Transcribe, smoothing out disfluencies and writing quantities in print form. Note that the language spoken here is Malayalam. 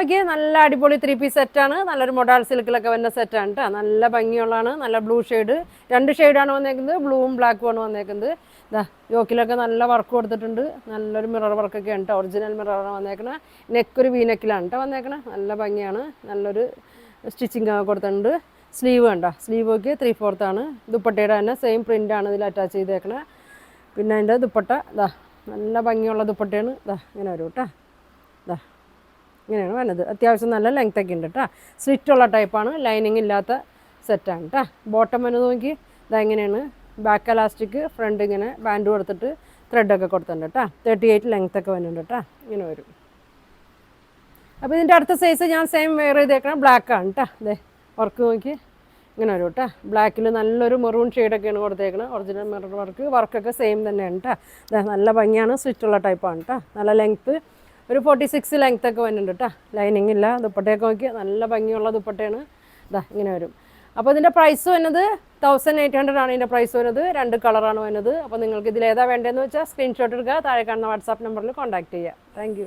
നോക്കിയേ നല്ല അടിപൊളി 3 പീസ് സെറ്റാണ്. നല്ലൊരു മൊഡാൾ സിൽക്കിലൊക്കെ വരുന്ന സെറ്റാണ് കേട്ടോ. നല്ല ഭംഗിയുള്ളതാണ്. നല്ല ബ്ലൂ ഷെയ്ഡ്, 2 ഷെയ്ഡാണ് വന്നേക്കുന്നത്. ബ്ലൂവും ബ്ലാക്കും ആണ് വന്നേക്കുന്നത്. ഇതാ യോക്കിലൊക്കെ നല്ല വർക്ക് കൊടുത്തിട്ടുണ്ട്. നല്ലൊരു മിറർ വർക്കൊക്കെ ഉണ്ട് കേട്ടോ. ഒറിജിനൽ മിററാണ് വന്നേക്കണേ. നെക്കൊരു വീനെക്കിലാണ് കേട്ടോ വന്നേക്കണേ. നല്ല ഭംഗിയാണ്. നല്ലൊരു സ്റ്റിച്ചിങ് കൊടുത്തിട്ടുണ്ട്. സ്ലീവ് കണ്ടോ, സ്ലീവ് ഒക്കെ 3/4 ആണ്. ദുപ്പട്ടയുടെ തന്നെ സെയിം പ്രിൻ്റാണ് ഇതിൽ അറ്റാച്ച് ചെയ്തേക്കണേ. പിന്നെ അതിൻ്റെ ദുപ്പട്ട ഇതാ നല്ല ഭംഗിയുള്ള ദുപ്പട്ടയാണ്. ഇതാ ഇങ്ങനെ വരും കേട്ടോ. ഇതാ ഇങ്ങനെയാണ് വരുന്നത്. അത്യാവശ്യം നല്ല ലെങ്ത്തൊക്കെ ഉണ്ട് കേട്ടോ. സ്ലിറ്റുള്ള ടൈപ്പാണ്, ലൈനിങ് ഇല്ലാത്ത സെറ്റാണ് കേട്ടോ. ബോട്ടം വന്ന് നോക്കി ഇതാ ഇങ്ങനെയാണ്. ബാക്ക് എലാസ്റ്റിക്, ഫ്രണ്ട് ഇങ്ങനെ ബാൻഡ് കൊടുത്തിട്ട് ത്രെഡൊക്കെ കൊടുത്തിട്ടുണ്ട് കേട്ടോ. 38 ലെങ്ത്തൊക്കെ വരുന്നുണ്ട് കേട്ടോ. ഇങ്ങനെ വരും. അപ്പോൾ ഇതിൻ്റെ അടുത്ത സൈസ് ഞാൻ സെയിം വെയർ ചെയ്തേക്കണം ബ്ലാക്കാണ് കേട്ടോ. അതെ വർക്ക് നോക്കി ഇങ്ങനെ വരും കേട്ടോ. ബ്ലാക്കിൽ നല്ലൊരു മെറൂൺ ഷെയ്ഡൊക്കെയാണ് കൊടുത്തേക്കുന്നത്. ഒറിജിനൽ മിറർ വർക്കൊക്കെ സെയിം തന്നെയാണ് കേട്ടോ. അതെ നല്ല ഭംഗിയാണ്. സ്ലിറ്റുള്ള ടൈപ്പാണ് കേട്ടോ. നല്ല ലെങ്ത്ത് ഒരു 46 ലെങ്ത്തൊക്കെ വരുന്നുണ്ട് കേട്ടോ. ലൈനിങ് ഇല്ല. ദുപ്പട്ടയൊക്കെ നോക്കി നല്ല ഭംഗിയുള്ള ദുപ്പട്ടയാണ്. ഇതാ ഇങ്ങനെ വരും. അപ്പോൾ ഇതിൻ്റെ പ്രൈസ് വരുന്നത് 1800 ആണ്. ഇതിൻ്റെ പ്രൈസ് വരുന്നത്. 2 കളറാണ് വരുന്നത്. അപ്പോൾ നിങ്ങൾക്ക് ഇതിലേതാ വേണ്ടതെന്ന് വെച്ചാൽ സ്ക്രീൻഷോട്ട് എടുക്കുക. താഴെ കാണുന്ന വാട്സാപ്പ് നമ്പറിൽ കോൺടാക്ട് ചെയ്യുക. താങ്ക്